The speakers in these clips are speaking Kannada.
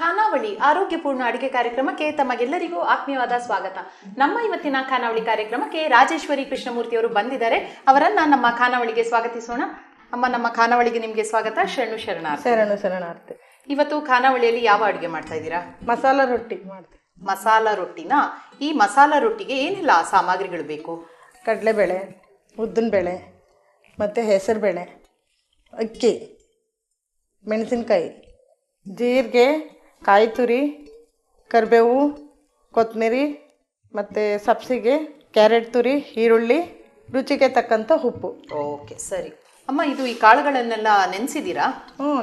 ಖಾನಾವಳಿ ಆರೋಗ್ಯಪೂರ್ಣ ಅಡಿಗೆ ಕಾರ್ಯಕ್ರಮಕ್ಕೆ ತಮಗೆಲ್ಲರಿಗೂ ಆತ್ಮೀಯವಾದ ಸ್ವಾಗತ. ನಮ್ಮ ಇವತ್ತಿನ ಖಾನಾವಳಿ ಕಾರ್ಯಕ್ರಮಕ್ಕೆ ರಾಜೇಶ್ವರಿ ಕೃಷ್ಣಮೂರ್ತಿ ಅವರು ಬಂದಿದ್ದಾರೆ. ಅವರನ್ನ ನಮ್ಮ ಖಾನಾವಳಿಗೆ ಸ್ವಾಗತಿಸೋಣ. ಅಮ್ಮ, ನಮ್ಮ ಖಾನಾವಳಿಗೆ ನಿಮ್ಗೆ ಸ್ವಾಗತ. ಶರಣಾರ್ಥಿ. ಇವತ್ತು ಖಾನಾವಳಿಯಲ್ಲಿ ಯಾವ ಅಡುಗೆ ಮಾಡ್ತಾ ಇದ್ದೀರಾ? ಮಸಾಲಾ ರೊಟ್ಟಿ ಮಾಡ್ತೀವಿ. ಮಸಾಲಾ ರೊಟ್ಟಿನ. ಈ ಮಸಾಲಾ ರೊಟ್ಟಿಗೆ ಏನೆಲ್ಲ ಸಾಮಗ್ರಿಗಳು ಬೇಕು? ಕಡಲೆಬೇಳೆ, ಉದ್ದಿನಬೇಳೆ, ಮತ್ತು ಹೆಸರುಬೇಳೆ, ಅಕ್ಕಿ, ಮೆಣಸಿನ್ಕಾಯಿ, ಜೀರಿಗೆ, ಕಾಯಿ ತುರಿ, ಕರಿಬೇವು, ಕೊತ್ತಂಬರಿ, ಮತ್ತು ಸಬ್ಸಿಗೆ, ಕ್ಯಾರೆಟ್ ತುರಿ, ಈರುಳ್ಳಿ, ರುಚಿಗೆ ತಕ್ಕಂಥ ಉಪ್ಪು. ಓಕೆ, ಸರಿ ಅಮ್ಮ. ಇದು ಈ ಕಾಳುಗಳನ್ನೆಲ್ಲ ನೆನೆಸಿದ್ದೀರಾ?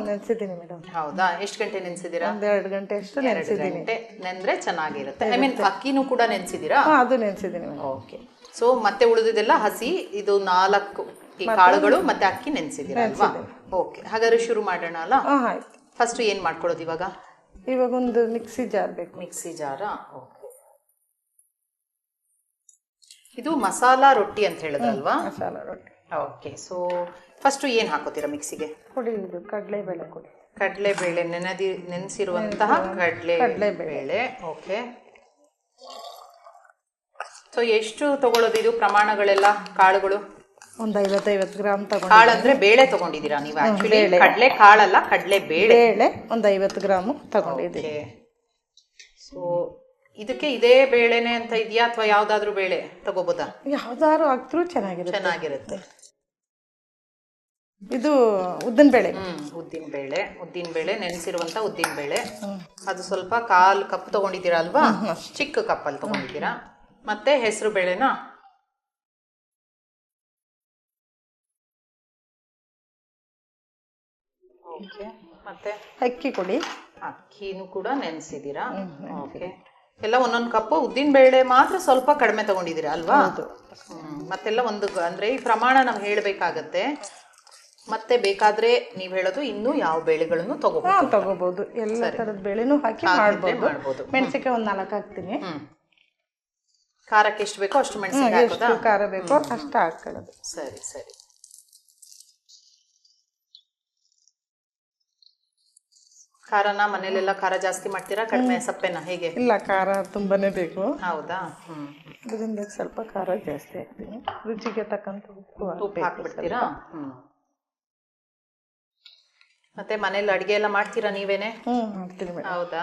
ನೆನೆಸಿದ್ದೀನಿ ಮೇಡಮ್. ಹೌದಾ? ಎಷ್ಟು ಗಂಟೆ ನೆನೆಸಿದ್ದೀರಾ? 2 ಗಂಟೆ ಅಷ್ಟು ನೆನೆಸಿದ್ದೀನಿ. ನೆಂದ್ರೆ ಚೆನ್ನಾಗಿರುತ್ತೆ. ಐ ಮೀನ್ ಅಕ್ಕಿನೂ ಕೂಡ ನೆನೆಸಿದ್ದೀರಾ? ಅದು ನೆನೆಸಿದ್ದೀನಿ. ಓಕೆ. ಸೊ ಮತ್ತೆ ಉಳಿದಿದ್ದೆಲ್ಲ ಹಸಿ. ಇದು 4 ಈ ಕಾಳುಗಳು ಮತ್ತೆ ಅಕ್ಕಿ ನೆನೆಸಿದ್ದೀರಾ ಅಲ್ವಾ? ಓಕೆ, ಹಾಗಾದ್ರೆ ಶುರು ಮಾಡೋಣ ಅಲ್ಲ? ಆಯ್ತು. ಫಸ್ಟ್ ಏನು ಮಾಡ್ಕೊಳ್ಳೋದು ಇವಾಗ? ಇವಾಗ ಒಂದು ಮಿಕ್ಸಿ ಜಾರ್ ಬೇಕು. ಮಿಕ್ಸಿ ಜಾರಾ? ಓಕೆ. ಇದು ಮಸಾಲಾ ರೊಟ್ಟಿ ಅಂತ ಹೇಳಿದ್ರಲ್ವಾ? ಮಸಾಲಾ ರೊಟ್ಟಿ. ಓಕೆ. ಸೊ ಫಸ್ಟ್ ಏನು ಹಾಕೋತೀರಾ ಮಿಕ್ಸಿಗೆ? ಕೊಡಿ, ಇದು ಕಡಲೆಬೇಳೆ ಕೊಡಿ. ಕಡಲೆಬೇಳೆ, ನೆನೆಸಿರುವಂತಹ ಕಡಲೆಬೇಳೆ. ಓಕೆ. ಸೊ ಎಷ್ಟು ತಗೊಳ್ಳೋದು ಇದು ಪ್ರಮಾಣಗಳೆಲ್ಲ? ಕಾಳುಗಳು ಒಂದು 50 ಗ್ರಾಮ್ ತಗೊಂಡು. ಕಾಳು ಅಂದ್ರೆ ಬೇಳೆ ತಗೊಂಡಿದ್ದೀರಾ ನೀವು? ಆಕ್ಚುಲಿ ಕಡಲೆ ಕಾಳಲ್ಲ, ಕಡಲೆ ಬೇಳೆ. ಒಂದು 50 ಗ್ರಾಮು ತಗೊಂಡಿದ್ದೀವಿ. ಸೊ ಇದಕ್ಕೆ ಇದೇ ಬೇಳೆನೆ ಅಂತ ಇದೆಯಾ ಅಥವಾ ಯಾವ್ದಾದ್ರು ಬೇಳೆ ತಗೋಬೋದಾ? ಯಾವ್ದಾದ್ರು ಹಾಕಿದ್ರೂ ಚೆನ್ನಾಗಿರುತ್ತೆ. ಇದು ಉದ್ದಿನಬೇಳೆ. ಉದ್ದಿನಬೇಳೆ ನೆನೆಸಿರುವಂತ ಉದ್ದಿನಬೇಳೆ. ಅದು ಸ್ವಲ್ಪ 1/4 ಕಪ್ ತಗೊಂಡಿದ್ದೀರಾ ಅಲ್ವಾ? ಚಿಕ್ಕ ಕಪ್ಪಲ್ಲಿ ತಗೊಂಡಿದ್ದೀರಾ. ಮತ್ತೆ ಹೆಸರು ಬೇಳೆನಾ? ಓಕೆ. ಮತ್ತೆ ಅಕ್ಕಿ ಕೊಡಿ. ಅಕ್ಕಿನೂ ಕೂಡ ನೆನೆಸಿದ್ದೀರಾ? ಓಕೆ. ಎಲ್ಲ 1 ಕಪ್. ಉದ್ದಿನ ಬೇಳೆ ಮಾತ್ರ ಸ್ವಲ್ಪ ಕಡಿಮೆ ತಗೊಂಡಿದ್ದೀರಾ ಅಲ್ವಾ? ಮತ್ತೆಲ್ಲ ಅಂದ್ರೆ ಈ ಪ್ರಮಾಣ ನಾವು ಹೇಳಬೇಕಾಗತ್ತೆ. ಮತ್ತೆ ಬೇಕಾದ್ರೆ ನೀವು ಹೇಳೋದು ಇನ್ನೂ ಯಾವ ಬೇಳೆಗಳನ್ನು ತಗೋಬಹುದು. ಎಲ್ಲ ತರದ ಬೇಳೆನೂ ಹಾಕಿ ಮಾಡ್ಬೋದು. ಮೆಣಸಿನಕಾಯಿ ಒಂದು 4 ಹಾಕ್ತೀನಿ. ಖಾರಕ್ಕೆ ಎಷ್ಟು ಬೇಕೋ ಅಷ್ಟು ಮೆಣಸಿನಕಾಯಿ ಹಾಕೋದಾ? ಎಷ್ಟು ಖಾರ ಬೇಕೋ ಅಷ್ಟು ಹಾಕೊಳ್ಳೋದು. ಸರಿ. ಖಾರನ ಮನೇಲೆಲ್ಲ ಖಾರ ಜಾಸ್ತಿ ಮಾಡ್ತೀರಾ, ಕಡಿಮೆ ಸಪ್ಪೆನ ಹೇಗೆ? ಇಲ್ಲ, ಖಾರ ತುಂಬಾನೇ ಬೇಕು. ಹೌದಾ? ಇದರಿಂದ ಸ್ವಲ್ಪ ಖಾರ ಜಾಸ್ತಿ ಹಾಕ್ತೀನಿ. ರುಚಿಗೆ ತಕ್ಕಂತ ಉಪ್ಪು ಹಾಕ್ಬಿಡ್ತೀರಾ? ಮತ್ತೆ ಮನೇಲಿ ಅಡಿಗೆ ಎಲ್ಲ ಮಾಡ್ತೀರಾ ನೀವೇನೆ? ಮಾಡ್ತೀನಿ. ಹೌದಾ?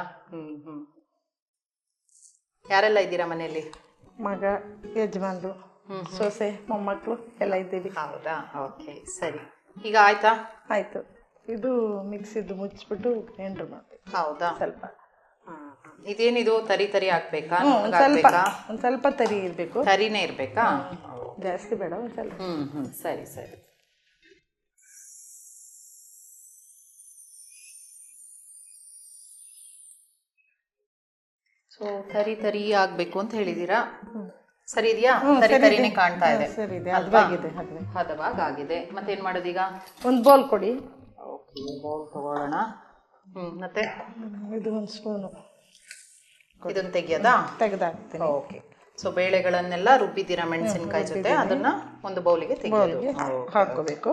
ಯಾರೆಲ್ಲ ಇದ್ದೀರಾ ಮನೆಯಲ್ಲಿ? ಮಗ, ಯಜಮಾನ್ರು, ಸೊಸೆ, ಮೊಮ್ಮಕ್ಕಳು ಎಲ್ಲ ಇದ್ದೀವಿ. ಹೌದಾ? ಓಕೆ, ಸರಿ. ಈಗ ಆಯ್ತಾ? ಆಯ್ತು. ಇದು ಮಿಕ್ಸಿದ್ದು ಮುಚ್ಚಿಬಿಟ್ಟು ಗ್ರೈಂಡರ್ ಮಾಡ್ಬೇಕು. ಹೌದಾ? ಸ್ವಲ್ಪ. ಇದೇನಿದು ತರಿ ಹಾಕ್ಬೇಕಾ? ಒಂದ್ ಸ್ವಲ್ಪ ತರಿ ಇರ್ಬೇಕು. ತರಿನೇ ಇರ್ಬೇಕಾ? ಜಾಸ್ತಿ ಬೇಡ, ಒಂದ್ ಸ್ವಲ್ಪ. ಸರಿ. ಸೊ ತರಿ ಆಗ್ಬೇಕು ಅಂತ ಹೇಳಿದೀರಾ. ಸರಿ ಇದೆಯಾ? ತರಿನೇ ಕಾಣ್ತಾ ಇದೆ. ಸರಿ ಇದೆ, ಹದವಾಗಿದೆ. ಮತ್ತೇನ್ ಮಾಡೋದೀಗ? ಒಂದು ಬೌಲ್ ಕೊಡಿ. ಓಕೆ, ಬೌಲ್ ತಗೊಳ್ಳೋಣ. ಮತ್ತೆ ಇದು 1 ಸ್ಪೂನು ಇದನ್ನ ತೆಗಿಯೋದಾ? ತೆಗೆದಾಕ್ತೀನಿ. ಓಕೆ. ಸೊ ಬೇಳೆಗಳನ್ನೆಲ್ಲ ರುಬ್ಬಿದ್ದೀರಾ ಮೆಣಸಿನಕಾಯಿ ಜೊತೆ, ಅದನ್ನ ಒಂದು ಬೌಲಿಗೆ ಹಾಕೋಬೇಕು.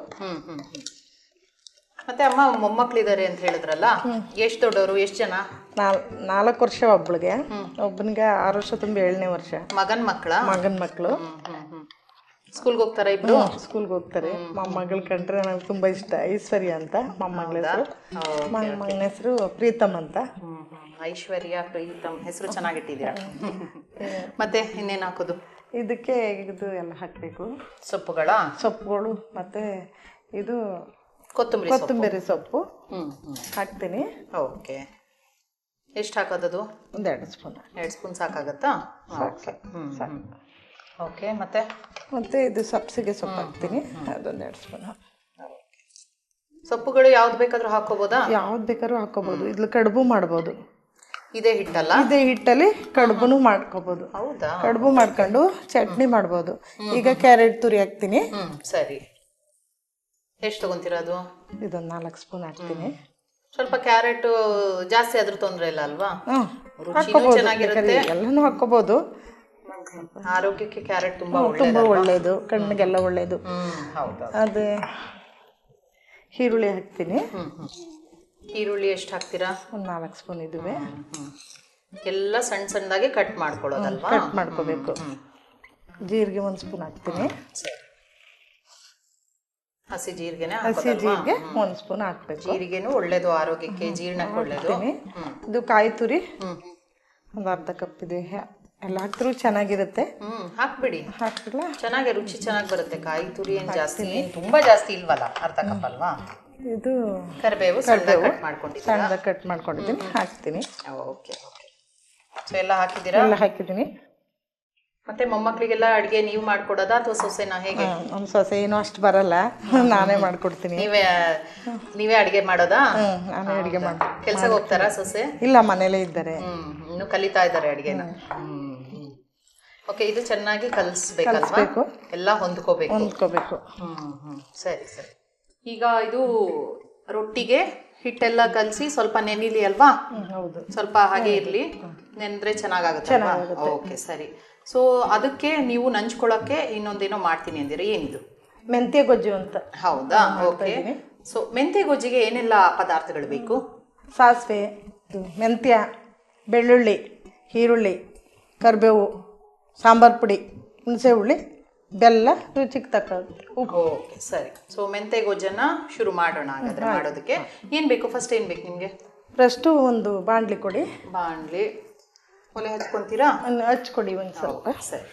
ಮತ್ತೆ ಅಮ್ಮ, ಮೊಮ್ಮಕ್ಳಿದ್ದಾರೆ ಅಂತ ಹೇಳಿದ್ರಲ್ಲ, ಎಷ್ಟು ದೊಡ್ಡವರು? ಎಷ್ಟು ಜನ? 4 ವರ್ಷ ಒಬ್ಳಿಗೆ, ಒಬ್ಬನಿಗೆ 6 ವರ್ಷ ತುಂಬ 7ನೇ ವರ್ಷ. ಮಗನ್ ಮಕ್ಕಳು? ಸ್ಕೂಲ್ಗೆ ಹೋಗ್ತಾರ ಇಬ್ರು? ಸ್ಕೂಲ್ಗೆ ಹೋಗ್ತಾರೆ. ಮೊಮ್ಮಗಳ ಕಂಡ್ರೆ ನನಗೆ ತುಂಬಾ ಇಷ್ಟ. ಐಶ್ವರ್ಯ ಅಂತ ಮೊಮ್ಮಗಳ ಹೆಸರು. ಮೊಮ್ಮಗನ ಹೆಸರು ಪ್ರೀತಮ್ ಅಂತ. ಐಶ್ವರ್ಯ, ಪ್ರೀತಮ್ ಹೆಸರು ಚೆನ್ನಾಗಿಟ್ಟಿದ್ದೀರಾ. ಮತ್ತೆ ಇನ್ನೇನು ಹಾಕೋದು ಇದಕ್ಕೆ? ಇದು ಎಲ್ಲ ಹಾಕಬೇಕು. ಸೊಪ್ಪುಗಳು ಮತ್ತೆ ಇದು ಕೊತ್ತಂಬರಿ ಸೊಪ್ಪು ಹಾಕ್ತೀನಿ. ಓಕೆ. ಎಷ್ಟು ಹಾಕೋದದು? ಒಂದು 2 ಸ್ಪೂನ್. 2 ಸ್ಪೂನ್ ಸಾಕಾಗತ್ತಾ? ಓಕೆ. ಮತ್ತೆ ಇದು ಸಬ್ಸಿಗೆ ಸೊಪ್ಪು ಹಾಕ್ತೀನಿ. ಅದೊಂದು 2 ಸ್ಪೂನ್. ಸೊಪ್ಪುಗಳು ಯಾವ್ದು ಬೇಕಾದ್ರೂ ಹಾಕೋಬೋದಾ? ಯಾವ್ದು ಬೇಕಾದ್ರೂ ಹಾಕೋಬಹುದು. ಇದ್ರಲ್ಲಿ ಕಡುಬು ಮಾಡ್ಬೋದು. ಇದೇ ಹಿಟ್ಟಲ್ಲಿ ಕಡುಬುನು ಮಾಡ್ಕೋಬಹುದು. ಹೌದಾ? ಕಡುಬು ಮಾಡ್ಕೊಂಡು ಚಟ್ನಿ ಮಾಡ್ಬೋದು. ಈಗ ಕ್ಯಾರೆಟ್ ತುರಿ ಹಾಕ್ತೀನಿ. ಸರಿ. ಎಷ್ಟು ತಗೊಂತೀರಾ ಅದು? ಇದೊಂದು 4 ಸ್ಪೂನ್ ಹಾಕ್ತೀನಿ. ಸ್ವಲ್ಪ ಕ್ಯಾರೆಟ್ ಜಾಸ್ತಿ ಆದ್ರೂ ತೊಂದರೆ ಇಲ್ಲ ಅಲ್ವಾ? ಚೆನ್ನಾಗಿರುತ್ತೆ. ಎಲ್ಲಾನು ಹಾಕೋಬಹುದು. ಆರೋಗ್ಯಕ್ಕೆ ಕ್ಯಾರೆಟ್ ತುಂಬಾ ಒಳ್ಳೇದು, ಕಣ್ಣಿಗೆಲ್ಲ ಒಳ್ಳೇದು. ಅದೇ ಈರುಳ್ಳಿ ಹಾಕ್ತೀನಿ. ಈರುಳ್ಳಿ ಎಷ್ಟು ಹಾಕ್ತೀರಾ? ಒಂದು 4 ಸ್ಪೂನ್ ಇದುವೆ. ಎಲ್ಲ ಸಣ್ಣ ಸಣ್ಣದಾಗಿ ಕಟ್ ಮಾಡ್ಕೊಳ್ಳೋದಲ್ವಾ? ಕಟ್ ಮಾಡ್ಕೋಬೇಕು. ಜೀರಿಗೆ 1 ಸ್ಪೂನ್ ಹಾಕ್ತೀನಿ. ಹಸಿ ಜೀರಿಗೆನೇ ಹಸಿ ಜೀರಿಗೆ 1 ಸ್ಪೂನ್ ಹಾಕ್ಬೇಕು. ಜೀರಿಗೆನೂ ಒಳ್ಳೇದು, ಆರೋಗ್ಯಕ್ಕೆ, ಜೀರ್ಣಕ್ಕೆ ಒಳ್ಳೇದು. ಇದು ಕಾಯಿ ತುರಿ ಒಂದು ಅರ್ಧ ಕಪ್ ಇದೆ. ಎಲ್ಲ ಹಾಕಿದ್ರು ಚೆನ್ನಾಗಿರುತ್ತೆ. ಹಾಕ್ಬಿಡಿ. ಹಾಕ್ಬಿಡ್ಲ? ಚೆನ್ನಾಗಿ ರುಚಿ ಚೆನ್ನಾಗಿ ಬರುತ್ತೆ. ಕಾಯಿ ತುರಿ ಏನು ಜಾಸ್ತಿ, ತುಂಬಾ ಜಾಸ್ತಿ ಇಲ್ವಲ್ಲ, ಅರ್ಧ ಕಪ್ ಅಲ್ವಾ? ಇದು ಕರಿಬೇವು ಸಣ್ಣದಾಗಿ ಕಟ್ ಮಾಡ್ಕೊಂಡಿದ್ದೀನಿ, ಹಾಕ್ತೀನಿ. Okay okay. ಸೊ ಎಲ್ಲ ಹಾಕಿದ್ದೀರಾ? ಎಲ್ಲ ಹಾಕಿದ್ದೀನಿ. ಮತ್ತೆ ಮೊಮ್ಮಕ್ಳಿಗೆಲ್ಲ ಅಡುಗೆ ನೀವು ಮಾಡ್ಕೊಡೋದಾ ಅಥವಾ ಸೊಸೆನಾ, ಹೇಗೆ? ನಮ್ಮ ಸೊಸೆ ಏನೋ ಅಷ್ಟು ಬರಲ್ಲ, ನಾನೇ ಮಾಡ್ಕೊಡ್ತೀನಿ. ನೀವೇ ಅಡುಗೆ ಮಾಡೋದಾ? ನಾನೇ ಅಡುಗೆ ಮಾಡ್ತೀನಿ. ಕೆಲ್ಸಕ್ಕೆ ಹೋಗ್ತಾರಾ ಸೊಸೆ? ಇಲ್ಲ, ಮನೇಲೇ ಇದ್ದಾರೆ. ಇನ್ನು ಕಲಿತಾ ಇದ್ದಾರೆ ಅಡುಗೆನ. ಓಕೆ, ಇದು ಚೆನ್ನಾಗಿ ಕಲಿಸ್ಬೇಕಲ್ವಾ? ಎಲ್ಲ ಹೊಂದ್ಕೋಬೇಕು. ಸರಿ ಸರಿ. ಈಗ ಇದು ರೊಟ್ಟಿಗೆ ಹಿಟ್ಟೆಲ್ಲ ಕಲಸಿ ಸ್ವಲ್ಪ ನೆನಿಲಿ ಅಲ್ವಾ? ಹೌದು, ಸ್ವಲ್ಪ ಹಾಗೆ ಇರ್ಲಿ, ನೆಂದ್ರೆ ಚೆನ್ನಾಗಾಗುತ್ತೆ. ಓಕೆ ಸರಿ. ಸೊ ಅದಕ್ಕೆ ನೀವು ನಂಚ್ಕೊಳ್ಳೋಕ್ಕೆ ಇನ್ನೊಂದೇನೋ ಮಾಡ್ತೀನಿ ಅಂದಿರ, ಏನಿದು? ಮೆಂತ್ಯ ಗೊಜ್ಜು ಅಂತ. ಹೌದಾ? ಓಕೆ. ಸೊ ಮೆಂತ್ಯ ಗೊಜ್ಜಿಗೆ ಏನೆಲ್ಲ ಪದಾರ್ಥಗಳು ಬೇಕು? ಸಾಸಿವೆ, ಮೆಂತ್ಯ, ಬೆಳ್ಳುಳ್ಳಿ, ಈರುಳ್ಳಿ, ಕರಿಬೇವು, ಸಾಂಬಾರು ಪುಡಿ, ಹುಣಸೆ ಹುಳಿ, ಬೆಲ್ಲ, ರುಚಿಗೆ ತಕ್ಕಂತೆ ಉಪ್ಪು. ಓಕೆ ಸರಿ. ಸೊ ಮೆಂತ್ಯ ಗೊಜ್ಜನ್ನ ಶುರು ಮಾಡೋಣ ಹಾಗಾದ್ರೆ. ಮಾಡೋದಕ್ಕೆ ಏನು ಬೇಕು? ಫಸ್ಟ್ ಏನು ಬೇಕು ನಿಮಗೆ? ಫಸ್ಟು ಒಂದು ಬಾಣಲಿ ಕೊಡಿ. ಬಾಣಲಿ ಒಲೆ ಹಚ್ಕೊತೀರಾ? ಹಚ್ಕೊಡಿ ಒಂದು ಸ್ವಲ್ಪ. ಸರಿ,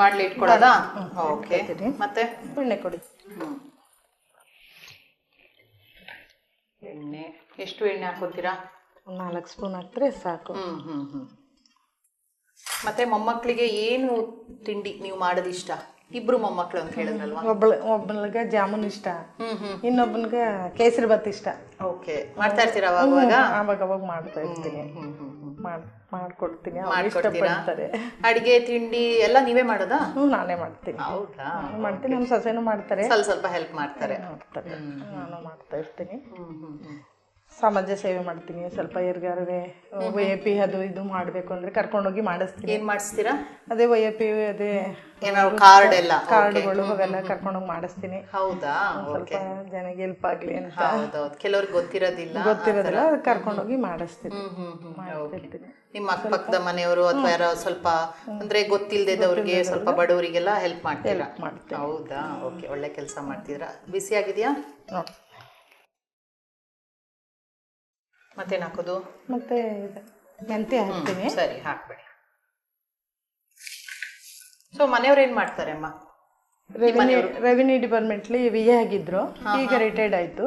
ಬಾಣಲಿ ಇಟ್ಕೊಳ್ಳೋದಾ? ಓಕೆ. ಮತ್ತೆ ಎಣ್ಣೆ ಕೊಡಿ. ಎಣ್ಣೆ ಎಷ್ಟು ಎಣ್ಣೆ ಹಾಕೋತೀರಾ? 4 ಸ್ಪೂನ್ ಹಾಕಿದ್ರೆ ಸಾಕು. ಮತ್ತೆ ಮೊಮ್ಮಕ್ಕಳಿಗೆ ಏನು ತಿಂಡಿ ನೀವು ಮಾಡೋದು ಇಷ್ಟ? ಇಬ್ರು ಮೊಮ್ಮಕ್ಕಳು ಅಂತ ಹೇಳಿದ್ರಲ್ವಾ? ಒಬ್ಬನಿಗೆ ಜಾಮೂನ್ ಇಷ್ಟ, ಇನ್ನೊಬ್ಬನಿಗೆ ಕೇಸರಿ ಬಾತ್ ಇಷ್ಟ. ಓಕೆ, ಮಾಡ್ತಾ ಇರ್ತೀರಾ ಅವಾಗ? ಅವಾಗ ಮಾಡ್ತಾ ಇರ್ತೀನಿ, ಮಾಡ್ಕೊಡ್ತೀನಿ. ಇಷ್ಟಪಡ್ತಾರೆ. ಅಡಿಗೆ ತಿಂಡಿ ಎಲ್ಲ ನೀವೇ ಮಾಡೋದಾ? ನಾನೇ ಮಾಡ್ತೀನಿ. ಹೌದಾ? ಮಾಡ್ತೀನಿ. ನಮ್ಮ ಸೊಸೆನೂ ಮಾಡ್ತಾರೆ, ಸ್ವಲ್ಪ ಹೆಲ್ಪ್ ಮಾಡ್ತಾರೆ. ನಾನು ಮಾಡ್ತಾ ಇರ್ತೀನಿ. ಸಮಾಜ ಸೇವೆ ಮಾಡ್ತೀನಿ. ಸ್ವಲ್ಪ ಯಾರಿಗಾರೇ OAP ಅದು ಇದು ಮಾಡಬೇಕು ಅಂದರೆ ಕರ್ಕೊಂಡೋಗಿ ಮಾಡಿಸ್ತೀನಿ. ಏನು ಮಾಡಿಸ್ತೀರಾ? ಅದೇ OAP, ಅದೇ ಏನಾದ್ರು ಕಾರ್ಡ್ ಎಲ್ಲ, ಕಾರ್ಡ್ಗಳು ಅವೆಲ್ಲ ಕರ್ಕೊಂಡೋಗಿ ಮಾಡಿಸ್ತೀನಿ. ಹೌದಾ? ಸ್ವಲ್ಪ ಜನಕ್ಕೆ ಹೆಲ್ಪ್ ಆಗಲಿ ಅಂತ. ಹೌದೌದು, ಕೆಲವ್ರಿಗೆ ಗೊತ್ತಿರೋದಿಲ್ಲ, ಕರ್ಕೊಂಡೋಗಿ ಮಾಡಿಸ್ತೀನಿ. ನಿಮ್ಮ ಅಕ್ಕಪಕ್ಕದ ಮನೆಯವರು ಅಥವಾ ಯಾರೋ ಸ್ವಲ್ಪ ಅಂದ್ರೆ ಗೊತ್ತಿಲ್ಲದವ್ರಿಗೆ, ಸ್ವಲ್ಪ ಬಡವರಿಗೆಲ್ಲ ಹೆಲ್ಪ್ ಮಾಡ್ತೀರಾ? ಹೌದಾ? ಓಕೆ, ಒಳ್ಳೆ ಕೆಲಸ ಮಾಡ್ತಿದ್ರಾ. ಬಿಸಿ ಆಗಿದೆಯಾ? ನೋಡಿ, ಮತ್ತೇನು ಹಾಕೋದು? ಮತ್ತೆ ಮೆಂತ್ಯ ಹಾಕ್ತೀನಿ. ಸರಿ, ಹಾಕ್ಬೇಡಿ. ಸೊ ಮನೆಯವ್ರು ಏನ್ ಮಾಡ್ತಾರೆ ಅಮ್ಮ? ರೆವಿನ್ಯೂ ಡಿಪಾರ್ಟ್ಮೆಂಟ್ಲಿ VA ಆಗಿದ್ರು, ಈಗ ರಿಟೈರ್ಡ್ ಆಯ್ತು.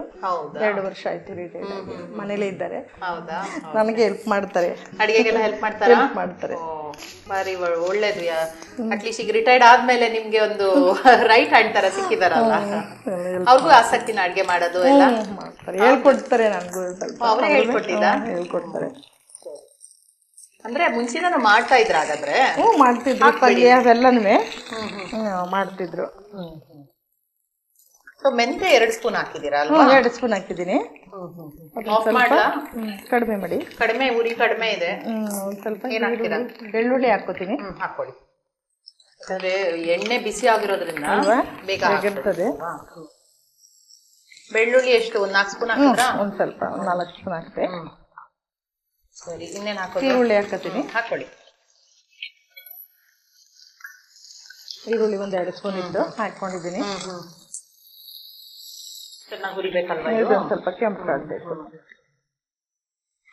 2 ವರ್ಷ ಆಯ್ತು ರಿಟೈರ್ಡ್ ಆಗಿ, ಮನೇಲೇ ಇದ್ದಾರೆ. ಹೌದಾ? ನನಗೆ ಹೆಲ್ಪ್ ಮಾಡ್ತಾರೆ, ಅಡಿಗೆಗೆಲ್ಲ ಹೆಲ್ಪ್ ಮಾಡ್ತಾರೆ. ಬಾರಿ ಒಳ್ಳೇದು. ಅಟ್ಲೀಸ್ಟ್ ಈಗ ರಿಟೈರ್ಡ್ ಆದ್ಮೇಲೆ ನಿಮ್ಗೆ ಒಂದು ರೈಟ್ ಹ್ಯಾಂಡ್ ತರ ಸಿಕ್ಕಿದಾರಲ್ಲ, ಅವ್ರಿಗೂ ಆಸಕ್ತಿನ ಅಡ್ಗೆ ಮಾಡೋದು ಎಲ್ಲ ಮಾಡ್ತಾರೆ, ಹೇಳ್ಕೊಡ್ತಾರೆ. ನನಗೂ ಸ್ವಲ್ಪ ಅವರೇ ಹೇಳ್ಕೊಡ್ತಾರೆ. ಅಂದ್ರೆ ಮುಂಚಿನ ಮಾಡ್ತಾ ಇದ್ರ? ಹಾಗಾದ್ರೆ ಮಾಡ್ತಿದ್ರು, ಪಲ್ಯ ಅವೆಲ್ಲನೂ ಮಾಡ್ತಿದ್ರು. ಸೊ ಮೆಂತ್ಯ 2 ಸ್ಪೂನ್ ಹಾಕಿದೀರಾ ಅಲ್ವಾ? 2 ಸ್ಪೂನ್ ಹಾಕಿದ್ದೀನಿ. ಕಡಿಮೆ ಮಾಡಿ. ಕಡಿಮೆ ಉರಿ ಕಡಿಮೆ ಇದೆ. ಸ್ವಲ್ಪ ಬೆಳ್ಳುಳ್ಳಿ ಹಾಕೋತೀನಿ. ಹಾಕೊಳ್ಳಿ, ಯಾಕಂದ್ರೆ ಎಣ್ಣೆ ಬಿಸಿ ಆಗಿರೋದ್ರಿಂದ ಬೇಗ ಆಗಿರ್ತದೆ. ಬೆಳ್ಳುಳ್ಳಿ ಎಷ್ಟು? 4 ಸ್ಪೂನ್ ಹಾಕಿದ್ರಾ? ಒಂದ್ ಸ್ವಲ್ಪ 4 ಸ್ಪೂನ್ ಹಾಕ್ತೆ. ಸರಿ, ಇನ್ನೇನು ಹಾಕೋದು? ಈರುಳ್ಳಿ ಹಾಕತೀನಿ. ಹಾಕೊಳ್ಳಿ. ಈರುಳ್ಳಿ 2 ಸ್ಪೂನ್ ಇದ್ದು ಹಾಕೊಂಡಿದ್ದೀನಿ. ಚೆನ್ನಾಗಿ ಹುರಿಬೇಕಲ್ವಾ? ಇದೊಂದು ಸ್ವಲ್ಪ ಕೆಂಪು ಆಗಬೇಕು.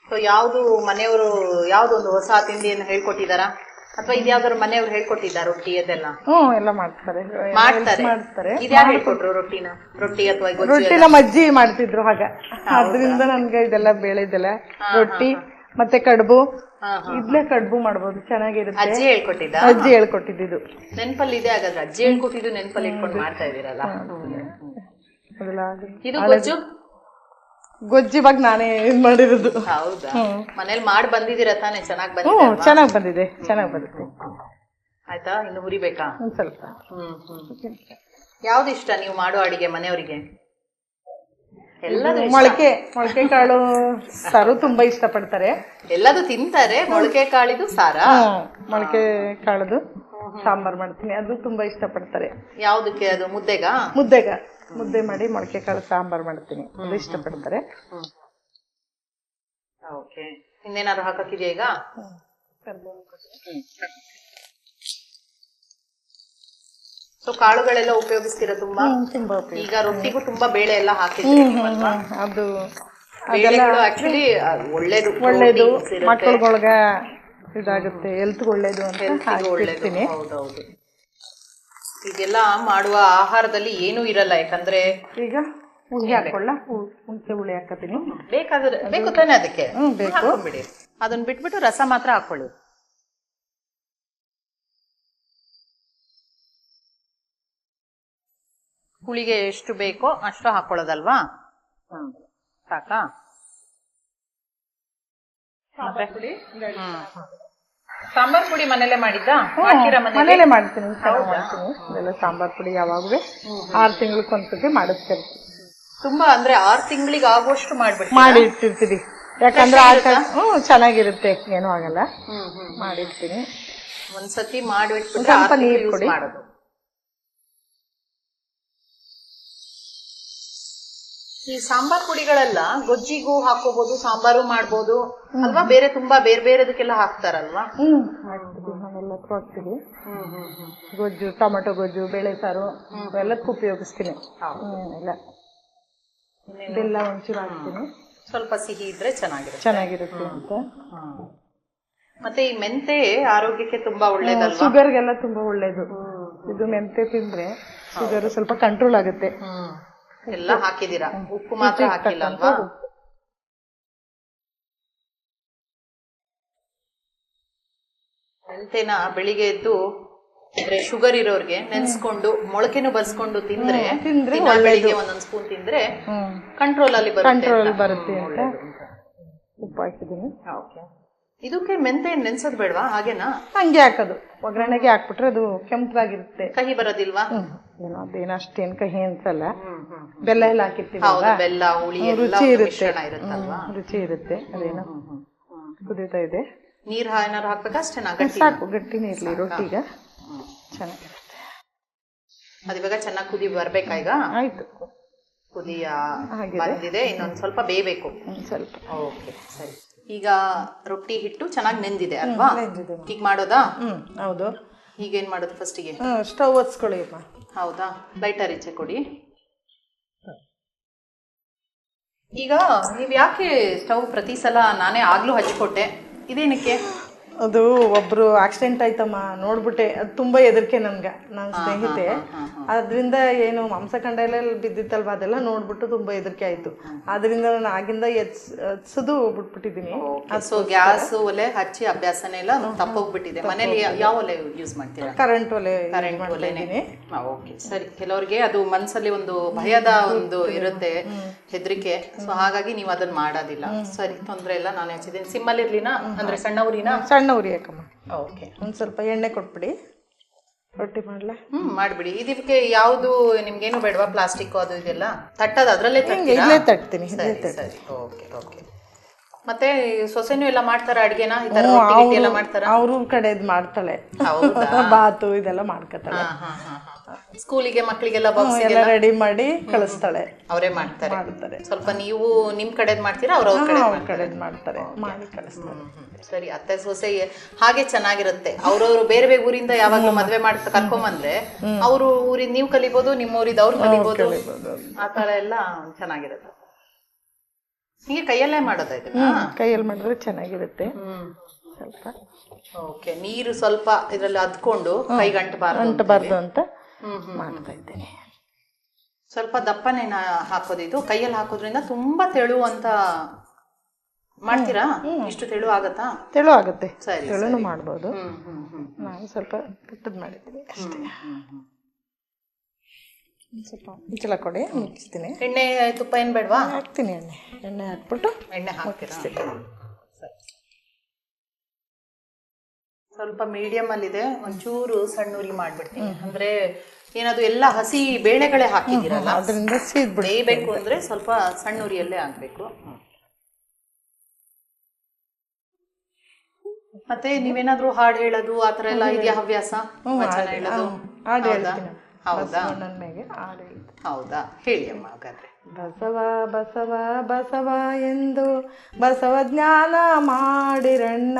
ಸೊ ಯಾವ್ದು ಮನೆಯವರು ಯಾವ್ದೊಂದು ಹೊಸ ತಿಂಡಿಯನ್ನು ಹೇಳ್ಕೊಟ್ಟಿದಾರಾ ಅಥವಾ ಇದ್ಯಾವ್ದಾದ್ರು ಮನೆಯವ್ರು ಹೇಳ್ಕೊಟ್ಟಿದ್ದಾರೆ? ರೊಟ್ಟಿ ಅದೆಲ್ಲ ಎಲ್ಲ ಮಾಡ್ತಾರೆ. ಇದ್ಯಾರು ಹೇಳ್ಕೊಟ್ರು ರೊಟ್ಟಿನ? ರೊಟ್ಟಿ ಅಥವಾ ರೊಟ್ಟಿ ನಮ್ಮ ಅಜ್ಜಿ ಮಾಡ್ತಿದ್ರು ಹಾಗ, ಅದ್ರಿಂದ ನನ್ಗೆ ಇದೆಲ್ಲ ಬೇಳೆದೆಲ್ಲ ರೊಟ್ಟಿ ಮತ್ತೆ ಕಡುಬು, ಇಡ್ಲೆ ಕಡುಬು ಮಾಡ್ಬೋದು, ಚೆನ್ನಾಗಿರುತ್ತೆ. ಅಜ್ಜಿ ಹೇಳ್ಕೊಟ್ಟಿದ್ದ? ಅಜ್ಜಿ ಹೇಳ್ಕೊಟ್ಟಿದ್ದು ನೆನಪಲ್ಲಿ ಇದೆ. ಹಾಗಾದ್ರೆ ಅಜ್ಜಿ ಹೇಳ್ಕೊಟ್ಟಿದ್ದು ನೆನಪಲ್ಲಿ ಇಟ್ಕೊಂಡು ಮಾಡ್ತಾ ಇದೀರಲ್ಲ. ಇದು ಗೊಜ್ಜಿ ಇವಾಗ ನಾನೇ ಮಾಡಿರೋದು. ಹೌದಾ? ಮನೇಲಿ ಮಾಡಿ ಬಂದಿದ್ದೀರಾ ತಾನೇ? ಚೆನ್ನಾಗಿ ಬಂದಿದೆ. ಚೆನ್ನಾಗಿ ಬಂದಿದೆ. ಆಯ್ತಾ? ಇನ್ನು ಹುರಿಬೇಕಾ? ಒಂದ್ ಸ್ವಲ್ಪ. ಯಾವ್ದು ಇಷ್ಟ ನೀವು ಮಾಡೋ ಅಡಿಗೆ ಮನೆಯವರಿಗೆ? ಮೊಳಕೆ ಕಾಳು ಸಾರು ತುಂಬಾ ಇಷ್ಟಪಡ್ತಾರೆ. ಎಲ್ಲದು ತಿಂತಾರೆ. ಮೊಳಕೆ ಕಾಳಿದು ಸಾರ? ಮೊಳಕೆ ಕಾಳದು ಸಾಂಬಾರ್ ಮಾಡ್ತೀನಿ, ಅದು ತುಂಬಾ ಇಷ್ಟಪಡ್ತಾರೆ. ಯಾವ್ದಕ್ಕೆ? ಅದು ಮುದ್ದೆಗ? ಮುದ್ದೆ ಮಾಡಿ ಮೊಳಕೆ ಕಾಳು ಸಾಂಬಾರ್ ಮಾಡ್ತೀನಿ, ಅದು ಇಷ್ಟಪಡ್ತಾರೆ. ಓಕೆ, ಇನ್ನೇನಾದ್ರು ಹಾಕಕ್ಕಿದೆಯಾ ಈಗ? ಸೊ ಕಾಳುಗಳೆಲ್ಲ ಉಪಯೋಗಿಸ್ತೀರಾ ತುಂಬಾ? ತುಂಬಾ ಈಗ ರೊಟ್ಟಿಗೂ ತುಂಬಾ ಬೇಳೆ ಎಲ್ಲ ಹಾಕಿದ್ರೆ ಅದು ಆಕ್ಚುಲಿ ಒಳ್ಳೇದು, ಒಳ್ಳೇದು, ಮಕ್ಕಳುಗಳ್ಗ ಇದಾಗುತ್ತೆ, ಹೆಲ್ತ್ ಒಳ್ಳೇದು ಅಂತ ಹಾಕ್ತಿರ್ತೀನಿ. ಹೌದೌದು. ಈಗೆಲ್ಲ ಮಾಡುವ ಆಹಾರದಲ್ಲಿ ಏನೂ ಇರಲ್ಲ, ಯಾಕಂದ್ರೆ ಈಗ ಹುಳಿ ಹಾಕೊಳ್ಳ, ಹುಣಸೆ ಹುಳಿ ಹಾಕತೀನಿ. ಬೇಕಾದ್ರೆ ಬೇಕು ತಾನೆ ಅದಕ್ಕೆ, ಬೇಕು. ಬಿಡಿ. ಅದನ್ನ ಬಿಟ್ಬಿಟ್ಟು ರಸ ಮಾತ್ರ ಹಾಕೊಳ್ಳಿ. ಹುಳಿಗೆ ಎಷ್ಟು ಬೇಕೋ ಅಷ್ಟು ಹಾಕೊಳ್ಳೋದಲ್ವಾ? ಸಾಕಾ? ಸಾಂಬಾರ್ ಪುಡಿ ಮನೇಲೆ ಮಾಡಿದ್ದಾ? ಮನೇಲೆ ಮಾಡ್ತೀನಿ, ಮಾಡ್ತೀನಿ. ಇದೆಲ್ಲ ಸಾಂಬಾರ್ ಪುಡಿ ಯಾವಾಗಲೂ 6 ತಿಂಗಳಕ್ಕೊಂದ್ಸತಿ ಮಾಡಿಸ್ತೀನಿ. ತುಂಬಾ ಅಂದ್ರೆ 6 ತಿಂಗಳಿಗೆ ಆಗುವಷ್ಟು ಮಾಡಿ ಇಟ್ಟಿರ್ತೀವಿ, ಯಾಕಂದ್ರೆ ಚೆನ್ನಾಗಿರುತ್ತೆ, ಏನೂ ಆಗಲ್ಲ. ಮಾಡಿರ್ತೀನಿ. ಒಂದ್ಸತಿ ಮಾಡಿಬಿಟ್ಟು ಸ್ವಲ್ಪ ನೀರು ಕೊಡಿ. ಮಾಡೋದು. ಈ ಸಾಂಬಾರ್ ಪುಡಿಗಳೆಲ್ಲ ಗೊಜ್ಜಿಗೂ ಹಾಕೋಬಹುದು, ಸಾಂಬಾರು ಮಾಡ್ಬೋದು ಅಲ್ವಾ? ಬೇರೆ ತುಂಬಾ ಬೇರೆ ಬೇರೆದಕ್ಕೆಲ್ಲ ಹಾಕ್ತಾರಲ್ವಾ? ನಾನೆಲ್ಲ ಹಾಕ್ತೀವಿ. ಗೊಜ್ಜು, ಟೊಮೆಟೊ ಗೊಜ್ಜು, ಬೇಳೆ ಸಾರು ಎಲ್ಲದಕ್ಕೂ ಉಪಯೋಗಿಸ್ತೀನಿ. ಎಲ್ಲ ಬೆಲ್ಲ ಒಂಚೂರು ಹಾಕ್ತೀನಿ, ಸ್ವಲ್ಪ ಸಿಹಿ ಇದ್ರೆ ಚೆನ್ನಾಗಿರುತ್ತೆ ಅಂತ. ಮತ್ತೆ ಈ ಮೆಂತೆ ಆರೋಗ್ಯಕ್ಕೆ ತುಂಬಾ ಒಳ್ಳೇದಲ್ವಾ? ಶುಗರ್ಗೆಲ್ಲ ತುಂಬಾ ಒಳ್ಳೇದು. ಇದು ಮೆಂತೆ ತಿಂದ್ರೆ ಶುಗರ್ ಸ್ವಲ್ಪ ಕಂಟ್ರೋಲ್ ಆಗುತ್ತೆ. ಎಲ್ಲ ಹಾಕಿದೀರಾ, ಉಪ್ಪು ಮಾತ್ರ ಹಾಕಿಲ್ಲ ಅಲ್ವಾ? ಮೆಂತೆನ ಬೆಳಿಗ್ಗೆ ಎದ್ದು ಅಂದ್ರೆ ಶುಗರ್ ಇರೋರ್ಗೆ ನೆನ್ಸ್ಕೊಂಡು ಮೊಳಕೆನು ಬರ್ಸ್ಕೊಂಡು ತಿಂದ್ರೆ ಬೆಳಿಗ್ಗೆ ಒಂದೊಂದ್ ಸ್ಪೂನ್ ತಿಂದ್ರೆ ಕಂಟ್ರೋಲ್ ಅಲ್ಲಿ ಬರುತ್ತೆ ಅಂತ ಉಪ್ಪು ಹಾಕಿದೀನಿ. ಇದಕ್ಕೆ ಮೆಂತೆ ನೆನ್ಸೋದ್ ಬೇಡವಾ? ಹಾಗೇನಾ? ಹಂಗೆ ಹಾಕೋದು, ಒಗ್ಗರಣೆಗೆ ಹಾಕ್ಬಿಟ್ರೆ ಅದು ಕೆಂಪಗಾಗಿರುತ್ತೆ. ಕಹಿ ಬರೋದಿಲ್ವಾ? ಏನೋ ಅದೇನು ಅಷ್ಟೇನು ಕಹಿ ಅನ್ಸಲ್ಲ. ಬೆಲ್ಲ ಎಲ್ಲ ಹಾಕಿರ್ತೀವಿ, ಬೆಲ್ಲ ಹುಳಿ ರುಚಿ ಇರುತ್ತೆ, ರುಚಿ ಇರುತ್ತೆ. ಅದೇನೋ ಕುದೀತಾ ಇದೆ. ನೀರ್ ಏನಾರು ಹಾಕ್ಬೇಕಾ? ಅಷ್ಟೇನಾ? ಸಾಕು, ಗಟ್ಟಿನೇ ಇರ್ಲಿ ರೊಟ್ಟಿಗ, ಚೆನ್ನಾಗಿರುತ್ತೆ. ಅದಿವಾಗ ಚೆನ್ನಾಗಿ ಕುದಿ ಬರ್ಬೇಕಾ? ಈಗ ಆಯ್ತು, ಕುದಿಯ ಬಂದಿದೆ, ಇನ್ನೊಂದ್ ಸ್ವಲ್ಪ ಬೇಯಬೇಕು ಸ್ವಲ್ಪ. ಓಕೆ, ಸರಿ. ಈಗ ರೊಟ್ಟಿ ಹಿಟ್ಟು ಚೆನ್ನಾಗಿ ನೆಂದಿದೆ ಅಲ್ವಾ? ಈಗ ಮಾಡೋದಾ? ಹೌದು. ಈಗೇನ್ ಮಾಡೋದು? ಫಸ್ಟಿಗೆ ಸ್ಟವ್ ಹಚ್ಕೊಳ್ಳಿ. ಹೌದಾ? ಲೈಟರ್ ಈಚೆ ಕೊಡಿ. ಈಗ ನೀವ್ ಯಾಕೆ ಸ್ಟವ್ ಪ್ರತಿ ಸಲ ನಾನೇ ಆಗ್ಲೂ ಹಚ್ಕೊಟ್ಟೆ, ಇದೇನಕ್ಕೆ? ಅದು ಒಬ್ರು ಆಕ್ಸಿಡೆಂಟ್ ಆಯ್ತಮ್ಮ, ನೋಡ್ಬಿಟ್ಟೆ. ಅದು ತುಂಬಾ ಹೆದರಿಕೆ ನನ್ಗೆ, ನನ್ನ ಸ್ನೇಹಿತೆ. ಅದ್ರಿಂದ ಏನು ಮಾಂಸಖಂಡ ಎಲ್ಲ ಬಿದ್ದಿತ್ತಲ್ವಾ, ಅದೆಲ್ಲ ನೋಡ್ಬಿಟ್ಟು ತುಂಬಾ ಹೆದರಿಕೆ ಆಯ್ತು. ಆದ್ರಿಂದ ನಾನು ಆಗಿಂದ ಹಚ್ಚೋದು ಬಿಟ್ಬಿಟ್ಟಿದೀನಿ. ಸೊ ಗ್ಯಾಸ್ ಒಲೆ ಹಚ್ಚಿ ಅಭ್ಯಾಸನೇ ಇಲ್ಲ, ತಪ್ಪೋಗ್ಬಿಟ್ಟಿದೆ. ಮನೇಲಿ ಯಾವ ಒಲೆ ಯೂಸ್ ಮಾಡ್ತೀರಾ? ಕರೆಂಟ್ ಒಲೆ. ಓಕೆ, ಸರಿ. ಕೆಲವ್ರಿಗೆ ಅದು ಮನ್ಸಲ್ಲಿ ಒಂದು ಭಯದ ಒಂದು ಇರುತ್ತೆ, ಹೆದರಿಕೆ. ಸೊ ಹಾಗಾಗಿ ನೀವು ಅದನ್ನ ಮಾಡೋದಿಲ್ಲ. ಸರಿ, ತೊಂದ್ರೆ ಇಲ್ಲ, ನಾನು ಹಚ್ಚಿದ್ದೀನಿ. ಸಿಮ್ಮಲ್ಲಿ ಇರ್ಲಿನಾ? ಅಂದ್ರೆ ಸಣ್ಣ ಉರಿನಾ? ಸಣ್ಣ ಉರಿ ಹಾಕಮ್ಮ. ಓಕೆ, ಒಂದ್ ಸ್ವಲ್ಪ ಎಣ್ಣೆ ಕೊಟ್ಬಿಡಿ, ರೊಟ್ಟಿ ಮಾಡ್ಲಾ? ಮಾಡ್ಬಿಡಿ. ಇದಕ್ಕೆ ಯಾವ್ದು ನಿಮ್ಗೇನು ಬೇಡವಾ? ಪ್ಲಾಸ್ಟಿಕ್ ಅದು ಇದೆಲ್ಲ ತಟ್ಟದ? ಅದ್ರಲ್ಲೇ ತಟ್ತೀನಿ. ಸರಿ, ಓಕೆ ಓಕೆ. ಮತ್ತೆ ಸೊಸೆನೂ ಎಲ್ಲ ಮಾಡ್ತಾರ ಅಡ್ಗೆನ? ಈ ತರ ಎಲ್ಲ ಮಾಡ್ತಾರ? ಅವ್ರ ಕಡೆ ಮಾಡ್ತಾಳೆ, ಬಾತು ಇದೆಲ್ಲ ಮಾಡ್ಕೊತಾಳೆ. ಸ್ಕೂಲಿಗೆ ಮಕ್ಕಳಿಗೆಲ್ಲ ಬಾಕ್ಸ್ ಎಲ್ಲ ರೆಡಿ ಮಾಡಿ ಕಳಿಸ್ತಾಳೆ, ಅವರೇ ಮಾಡ್ತಾರೆ. ಸ್ವಲ್ಪ ನೀವು ನಿಮ್ ಕಡೆದ್ ಮಾಡ್ತೀರಾ, ಅವ್ರ ಕಡೆದ್ ಮಾಡ್ತಾರೆ, ಮಾಡಿ ಕಳಿಸ್ತಾರೆ. ಸರಿ, ಅತ್ತೆ ಸೊಸೆ ಹಾಗೆ ಚೆನ್ನಾಗಿರುತ್ತೆ. ಅವ್ರವ್ರು ಬೇರೆ ಬೇರೆ ಊರಿಂದ ಯಾವಾಗ ಮದ್ವೆ ಮಾಡ್ತಾ ಕರ್ಕೊಂಬಂದ್ರೆ ಅವ್ರು ಊರಿಂದ ನೀವು ಕಲಿಬೋದು, ನಿಮ್ಮ ಊರಿದ ಅವ್ರು ಕಲಿಬೋದು. ಆ ತರ ಎಲ್ಲ ಚೆನ್ನಾಗಿರುತ್ತೆ. ಹೀಗೆ ಕೈಯಲ್ಲೇ ಮಾಡೋದ? ಇದನ್ನ ಕೈಯಲ್ಲಿ ಮಾಡಿದ್ರೆ ಚೆನ್ನಾಗಿರುತ್ತೆ. ಸ್ವಲ್ಪ ಓಕೆ, ನೀರು ಸ್ವಲ್ಪ ಇದ್ರಲ್ಲಿ ಅದ್ಕೊಂಡು ಕೈಗೆ ಅಂಟಬಾರ್ದು ಅಂತ ಮಾಡ್ತಾ ಇದ್ದೇನೆ. ಸ್ವಲ್ಪ ದಪ್ಪನೇ ಹಾಕೋದು. ಇದು ಕೈಯಲ್ಲಿ ಹಾಕೋದ್ರಿಂದ ತುಂಬಾ ತೆಳು ಅಂತ ಮಾಡ್ತೀರಾ? ಇಷ್ಟು ತೆಳು ಆಗತ್ತಾ? ತೆಳು ಆಗುತ್ತೆ, ತೆಳುನು ಮಾಡ್ಬೋದು. ನಾನು ಸ್ವಲ್ಪ ಪುಟ್ಟದ್ ಮಾಡಿದ್ದೀನಿ ಅಷ್ಟೇ. ಸ್ವಲ್ಪ ಮುಚ್ಚಳ ಕೊಡಿ, ಮುಚ್ಚಿಸ್ತೀನಿ. ಎಣ್ಣೆ ತುಪ್ಪ ಏನ್ ಬೇಡವಾ? ಹಾಕ್ತೀನಿ, ಎಣ್ಣೆ ಹಾಕ್ಬಿಟ್ಟು ಎಣ್ಣೆ ಹಾಕ್ತೀನಿ. ಸ್ವಲ್ಪ ಮೀಡಿಯಂ ಅಲ್ಲಿದೆ, ಒಂಚೂರು ಸಣ್ಣ ಉರಿ ಮಾಡ್ಬಿಡ್ತೀನಿ. ಅಂದ್ರೆ ಏನಾದ್ರು ಎಲ್ಲ ಹಸಿ ಬೇಳೆಗಳೇ ಹಾಕಿದಿರಲ್ಲ, ಅದರಿಂದ ಬೇಯಬೇಕು ಅಂದ್ರೆ ಸ್ವಲ್ಪ ಸಣ್ಣ ಉರಿಯಲ್ಲೇ ಆಗ್ಬೇಕು. ಮತ್ತೆ ನೀವೇನಾದ್ರೂ ಹಾಡು ಹೇಳೋದು ಆತರ ಎಲ್ಲ ಇದೆಯಾ ಹವ್ಯಾಸ? ವಚನ ಹೇಳೋದು? ಹಾಡು ಹೇಳ್ತೀನಿ. ಹೌದಾ? ಹೌದಾ, ಹೇಳಿ ಅಮ್ಮ ಹಾಗಾದ್ರೆ. ಬಸವ ಬಸವ ಬಸವ ಎಂದು ಬಸವ ಜ್ಞಾನ ಮಾಡಿರಣ್ಣ,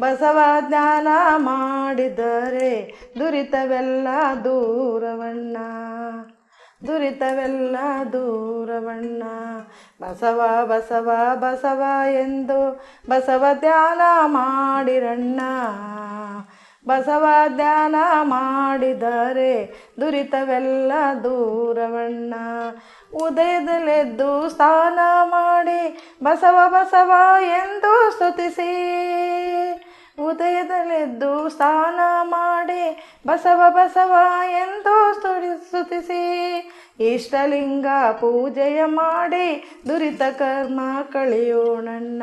ಬಸವ ಜ್ಞಾನ ಮಾಡಿದರೆ ದುರಿತವೆಲ್ಲ ದೂರವಣ್ಣ, ದುರಿತವೆಲ್ಲ ದೂರವಣ್ಣ. ಬಸವ ಬಸವ ಬಸವ ಎಂದು ಬಸವ ಧ್ಯಾನ ಮಾಡಿರಣ್ಣ, ಬಸವ ಧ್ಯಾನ ಮಾಡಿದರೆ ದುರಿತವೆಲ್ಲ ದೂರವಣ್ಣ. ಉದಯದಲ್ಲೆದ್ದು ಸ್ನಾನ ಮಾಡಿ ಬಸವ ಬಸವ ಎಂದು ಸ್ತುತಿಸಿ, ಉದಯದಲ್ಲೆದ್ದು ಸ್ನಾನ ಮಾಡಿ ಬಸವ ಬಸವ ಎಂದು ಸ್ತುತಿಸಿ, ಇಷ್ಟಲಿಂಗ ಪೂಜೆಯ ಮಾಡಿ ದುರಿತ ಕರ್ಮ ಕಳೆಯೋಣಣ್ಣ,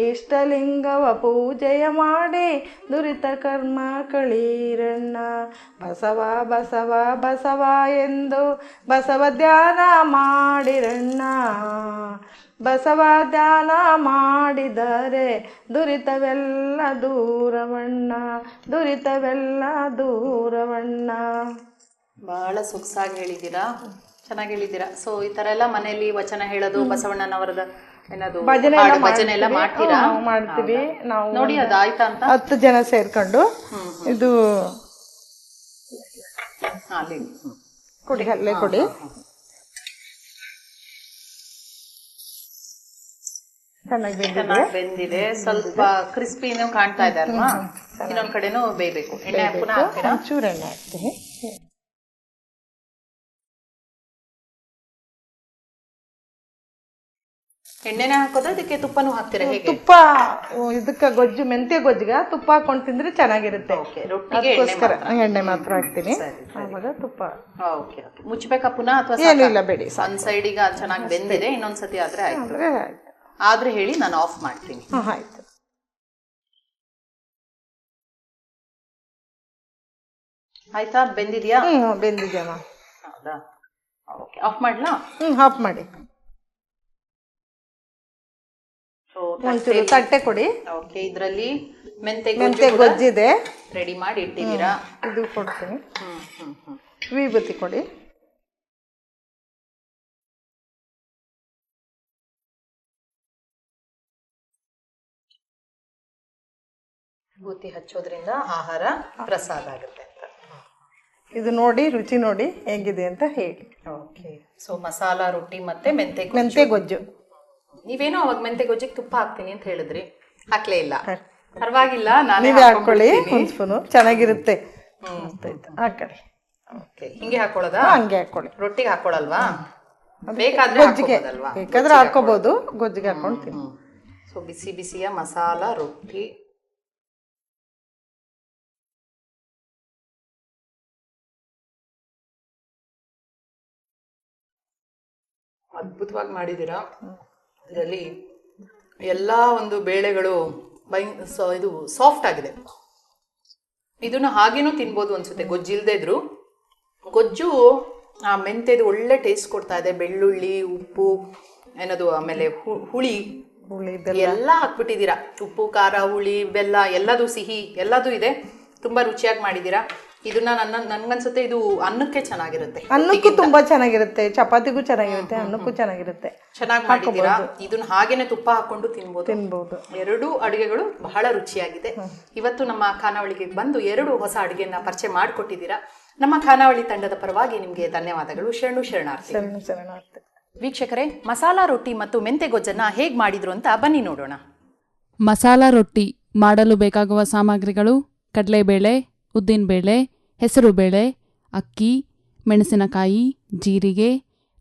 ಇಷ್ಟಲಿಂಗವ ಪೂಜೆಯ ಮಾಡಿ ದುರಿತ ಕರ್ಮ ಕಳೀರಣ್ಣ. ಬಸವ ಬಸವ ಬಸವ ಎಂದು ಬಸವ ಧ್ಯಾನ ಮಾಡಿರಣ್ಣ, ಬಸವ ಧ್ಯಾನ ಮಾಡಿದರೆ ದುರಿತವೆಲ್ಲ ದೂರವಣ್ಣ, ದುರಿತವೆಲ್ಲ ದೂರವಣ್ಣ. ಬಹಳ ಸೊಗಸಾಗಿ ಹೇಳಿದ್ದೀರಾ, ಚೆನ್ನಾಗಿ ಹೇಳಿದ್ದೀರಾ. ಸೊ ಈ ತರ ಎಲ್ಲ ಮನೆಯಲ್ಲಿ ವಚನ ಹೇಳೋದು, ಬಸವಣ್ಣನವರದ ಏನದು ಭಜನೆ ಎಲ್ಲ ಮಾಡ್ತೀರಾ? ಮಾಡ್ತೀವಿ ನಾವು. ನೋಡಿ ಅದು ಆಯ್ತಾ ಅಂತ 10 ಜನ ಸೇರ್ಕೊಂಡು ಇದು ಕೊಡಿ, ಅಲ್ಲೇ ಕೊಡಿ. ಚೆನ್ನಾಗಿ ಬೆಂದಿದೆ, ಸ್ವಲ್ಪ ಕ್ರಿಸ್ಪಿನೂ ಕಾಣ್ತಾ ಇದೆ ಅಲ್ವಾ? ಇನ್ನೊಂದ್ ಕಡೆನೂ ಬೇಯಬೇಕು. ಎಣ್ಣೆ ಪುನಃ ಹಾಕ್ತೀರಾ? ಚೂರು ಎಣ್ಣೆ ಹಾಕ್ತೀನಿ. ಎಣ್ಣೆನೆ ಹಾಕೋದು, ಅದಕ್ಕೆ ತುಪ್ಪನೂ ಹಾಕ್ತೀರಾ? ಹೇಗೆ? ತುಪ್ಪ ಇದಕ್ಕೆ ಗೊಜ್ಜು, ಮೆಂತ್ಯ ಗೊಜ್ಜಿಗೆ ತುಪ್ಪ ಹಾಕೊಂಡು ತಿಂದ್ರೆ ಚೆನ್ನಾಗಿರುತ್ತೆ. ಅದಕ್ಕೋಸ್ಕರ ಎಣ್ಣೆ ಮಾತ್ರ ಹಾಕ್ತೀನಿ, ಆವಾಗ ತುಪ್ಪ. ಮುಚ್ಚಬೇಕಾ ಪುನಃ ಅಥವಾ ಏನಿಲ್ಲ ಬೇಡಿ, ಒಂದ್ ಸೈಡಿಗೆ ಚೆನ್ನಾಗಿ ಬೆಂದಿದೆ, ಇನ್ನೊಂದ್ಸತಿ ಆದ್ರೆ ಆಯ್ತು. ಆದ್ರೆ ಹೇಳಿ, ನಾನು ಆಫ್ ಮಾಡ್ತೀನಿ. ಆಯ್ತು. ಆಯ್ತಾ? ಬೆಂದಿದ್ಯಾ? ಬೆಂದಿದ್ಯಮ್ಮ. ಹೌದಾ? ಓಕೆ, ಆಫ್ ಮಾಡ್ಲಾ? ಆಫ್ ಮಾಡಿ. ಒಂಚೂರು ತಟ್ಟೆ ಕೊಡಿ. ಓಕೆ, ಇದ್ರಲ್ಲಿ ಮೆಂತೆ ಗೊಜ್ಜಿದೆ, ರೆಡಿ ಮಾಡಿ ಇಟ್ಟಿದ್ದೀರಾ. ಇದು ಕೊಡ್ತೀನಿ. ವಿಭೂತಿ ಕೊಡಿ. ವಿಭೂತಿ ಹಚ್ಚೋದ್ರಿಂದ ಆಹಾರ ಪ್ರಸಾದ ಆಗುತ್ತೆ ಅಂತ. ಇದು ನೋಡಿ, ರುಚಿ ನೋಡಿ ಹೇಗಿದೆ ಅಂತ ಹೇಳಿ. ಓಕೆ, ಸೊ ಮಸಾಲಾ ರೊಟ್ಟಿ ಮತ್ತೆ ಮೆಂತೆ ಗೊಜ್ಜು. ನೀವೇನೋ ಅವಾಗ ಮೆಂತೆ ಗೊಜ್ಜಿಗೆ ತುಪ್ಪ ಹಾಕ್ತೀನಿ ಅಂತ ಹೇಳಿದ್ರಿ, ಹಾಕ್ಲೇ ಇಲ್ಲ. ಪರವಾಗಿಲ್ಲ, ನೀವೇ ಹಾಕೊಳ್ಳಿ ಒಂದು ಸ್ಪೂನು, ಚೆನ್ನಾಗಿರುತ್ತೆ. ಹಾಕೊಳ್ಳಿ. ಓಕೆ, ಹಿಂಗೆ ಹಾಕೊಳ್ಳೋದಾ? ಹಂಗೆ ಹಾಕೊಳ್ಳಿ. ರೊಟ್ಟಿಗೆ ಹಾಕೊಳ್ಳಲ್ವಾ? ಬೇಕಾದ್ರೆ ಹಾಕೋಬೋದಲ್ವಾ? ಬೇಕಾದ್ರೆ ಹಾಕೋಬಹುದು, ಗೊಜ್ಜಿಗೆ ಹಾಕೊಂಡು. ಸೊ ಬಿಸಿ ಬಿಸಿಯ ಮಸಾಲಾ ರೊಟ್ಟಿ. ಅದ್ಭುತವಾಗಿ ಮಾಡಿದ್ದೀರಾ. ಇದರಲ್ಲಿ ಎಲ್ಲ ಒಂದು ಬೇಳೆಗಳು ಇದು ಸಾಫ್ಟ್ ಆಗಿದೆ. ಇದನ್ನ ಹಾಗೇನೂ ತಿನ್ಬೋದು ಅನ್ಸುತ್ತೆ, ಗೊಜ್ಜು ಇಲ್ಲದೆ ಇದ್ರು. ಗೊಜ್ಜು ಆ ಮೆಂತೆದು ಒಳ್ಳೆ ಟೇಸ್ಟ್ ಕೊಡ್ತಾ ಇದೆ. ಬೆಳ್ಳುಳ್ಳಿ, ಉಪ್ಪು, ಏನದು, ಆಮೇಲೆ ಹುಳಿ ಎಲ್ಲ ಹಾಕ್ಬಿಟ್ಟಿದ್ದೀರಾ. ಉಪ್ಪು, ಖಾರ, ಹುಳಿ, ಬೆಲ್ಲ, ಎಲ್ಲದು ಸಿಹಿ ಎಲ್ಲದೂ ಇದೆ. ತುಂಬಾ ರುಚಿಯಾಗಿ ಮಾಡಿದ್ದೀರಾ. ಇದನ್ನ ನನ್ಗನ್ಸುತ್ತೆ ಇದು ಅನ್ನಕ್ಕೆ ಚೆನ್ನಾಗಿರುತ್ತೆ. ಅನ್ನಕ್ಕೂ ತುಂಬಾ ಚೆನ್ನಾಗಿರುತ್ತೆ, ಚಪಾತಿಗೂ ಚೆನ್ನಾಗಿರುತ್ತೆ, ಅನ್ನಕ್ಕೂ ಚೆನ್ನಾಗಿರುತ್ತೆ. ಚೆನ್ನಾಗಿ ಮಾಡಿದ್ದೀರಾ. ಇದನ್ನ ಹಾಗೇನೆ ತುಪ್ಪ ಹಾಕೊಂಡು ತಿನ್ಬಹುದು. ಎರಡೂ ಅಡುಗೆಗಳು ಬಹಳ ರುಚಿಯಾಗಿದೆ. ಇವತ್ತು ನಮ್ಮ ಖಾನಾವಳಿಗೆ ಬಂದು 2 ಹೊಸ ಅಡುಗೆಯನ್ನ ಪರಿಚಯ ಮಾಡಿಕೊಟ್ಟಿದ್ದೀರಾ. ನಮ್ಮ ಖಾನಾವಳಿ ತಂಡದ ಪರವಾಗಿ ನಿಮ್ಗೆ ಧನ್ಯವಾದಗಳು. ಶರಣಾರ್ಥಿ. ವೀಕ್ಷಕರೇ, ಮಸಾಲಾ ರೊಟ್ಟಿ ಮತ್ತು ಮೆಂತೆ ಗೊಜ್ಜನ್ನ ಹೇಗ್ ಮಾಡಿದ್ರು ಅಂತ ಬನ್ನಿ ನೋಡೋಣ. ಮಸಾಲಾ ರೊಟ್ಟಿ ಮಾಡಲು ಬೇಕಾಗುವ ಸಾಮಗ್ರಿಗಳು: ಕಡಲೆಬೇಳೆ, ಉದ್ದಿನಬೇಳೆ, ಹೆಸರುಬೇಳೆ, ಅಕ್ಕಿ, ಮೆಣಸಿನಕಾಯಿ, ಜೀರಿಗೆ,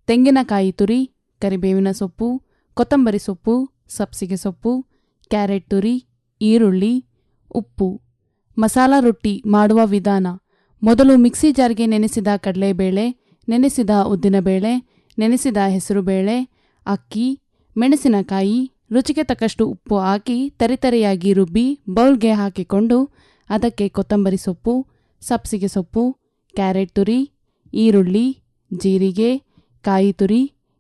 ತೆಂಗಿನಕಾಯಿ ತುರಿ, ಕರಿಬೇವಿನ ಸೊಪ್ಪು, ಕೊತ್ತಂಬರಿ ಸೊಪ್ಪು, ಸಬ್ಸಿಗೆ ಸೊಪ್ಪು, ಕ್ಯಾರೆಟ್ ತುರಿ, ಈರುಳ್ಳಿ, ಉಪ್ಪು. ಮಸಾಲಾ ರೊಟ್ಟಿ ಮಾಡುವ ವಿಧಾನ: ಮೊದಲು ಮಿಕ್ಸಿ ಜಾರ್ಗೆ ನೆನೆಸಿದ ಕಡಲೆಬೇಳೆ, ನೆನೆಸಿದ ಉದ್ದಿನಬೇಳೆ, ನೆನೆಸಿದ ಹೆಸರುಬೇಳೆ, ಅಕ್ಕಿ, ಮೆಣಸಿನಕಾಯಿ, ರುಚಿಗೆ ತಕ್ಕಷ್ಟು ಉಪ್ಪು ಹಾಕಿ ತರಿತರಿಯಾಗಿ ರುಬ್ಬಿ ಬೌಲ್ಗೆ ಹಾಕಿಕೊಂಡು ಅದಕ್ಕೆ ಕೊತ್ತಂಬರಿ ಸೊಪ್ಪು, ಸಬ್ಸಿಗೆ ಸೊಪ್ಪು, ಕ್ಯಾರೆಟ್ ತುರಿ, ಈರುಳ್ಳಿ, ಜೀರಿಗೆ, ಕಾಯಿ ತುರಿ,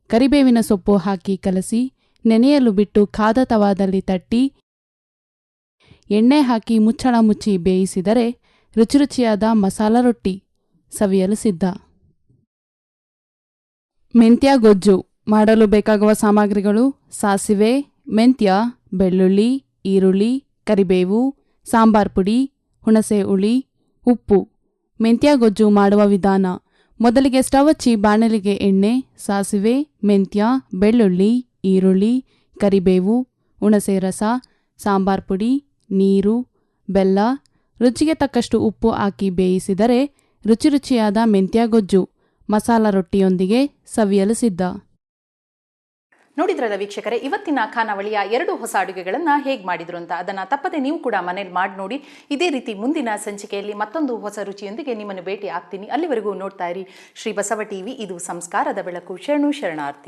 ಕರಿಬೇವಿನ ಸೊಪ್ಪು ಹಾಕಿ ಕಲಸಿ ನೆನೆಯಲು ಬಿಟ್ಟು ಕಾದ ತವಾದಲ್ಲಿ ತಟ್ಟಿ ಎಣ್ಣೆ ಹಾಕಿ ಮುಚ್ಚಳ ಮುಚ್ಚಿ ಬೇಯಿಸಿದರೆ ರುಚಿಯಾದ ಮಸಾಲಾ ರೊಟ್ಟಿ ಸವಿಯಲು ಸಿದ್ಧ. ಮೆಂತ್ಯ ಗೊಜ್ಜು ಮಾಡಲು ಬೇಕಾಗುವ ಸಾಮಗ್ರಿಗಳು: ಸಾಸಿವೆ, ಮೆಂತ್ಯ, ಬೆಳ್ಳುಳ್ಳಿ, ಈರುಳ್ಳಿ, ಕರಿಬೇವು, ಸಾಂಬಾರ್ ಪುಡಿ, ಹುಣಸೆ ಹುಳಿ, ಉಪ್ಪು. ಮೆಂತ್ಯ ಗೊಜ್ಜು ಮಾಡುವ ವಿಧಾನ: ಮೊದಲಿಗೆ ಸ್ಟವ್ ಹಚ್ಚಿ ಬಾಣಲಿಗೆ ಎಣ್ಣೆ, ಸಾಸಿವೆ, ಮೆಂತ್ಯ, ಬೆಳ್ಳುಳ್ಳಿ, ಈರುಳ್ಳಿ, ಕರಿಬೇವು, ಹುಣಸೆ ರಸ, ಸಾಂಬಾರ್ ಪುಡಿ, ನೀರು, ಬೆಲ್ಲ, ರುಚಿಗೆ ತಕ್ಕಷ್ಟು ಉಪ್ಪು ಹಾಕಿ ಬೇಯಿಸಿದರೆ ರುಚಿಯಾದ ಮೆಂತ್ಯ ಗೊಜ್ಜು ಮಸಾಲ ರೊಟ್ಟಿಯೊಂದಿಗೆ ಸವಿಯಲು ಸಿದ್ಧ. ನೋಡಿದ್ರಲ್ಲ ವೀಕ್ಷಕರೇ, ಇವತ್ತಿನ ಖಾನಾವಳಿಯ 2 ಹೊಸ ಅಡುಗೆಗಳನ್ನು ಹೇಗೆ ಮಾಡಿದ್ರು ಅಂತ. ಅದನ್ನು ತಪ್ಪದೆ ನೀವು ಕೂಡ ಮನೇಲಿ ಮಾಡಿ ನೋಡಿ. ಇದೇ ರೀತಿ ಮುಂದಿನ ಸಂಚಿಕೆಯಲ್ಲಿ ಮತ್ತೊಂದು ಹೊಸ ರುಚಿಯೊಂದಿಗೆ ನಿಮ್ಮನ್ನು ಭೇಟಿ ಆಗ್ತೀನಿ. ಅಲ್ಲಿವರೆಗೂ ನೋಡ್ತಾ ಇರಿ ಶ್ರೀ ಬಸವ ಟಿವಿ. ಇದು ಸಂಸ್ಕಾರದ ಬೆಳಕು. ಶರಣು ಶರಣಾರ್ಥಿ.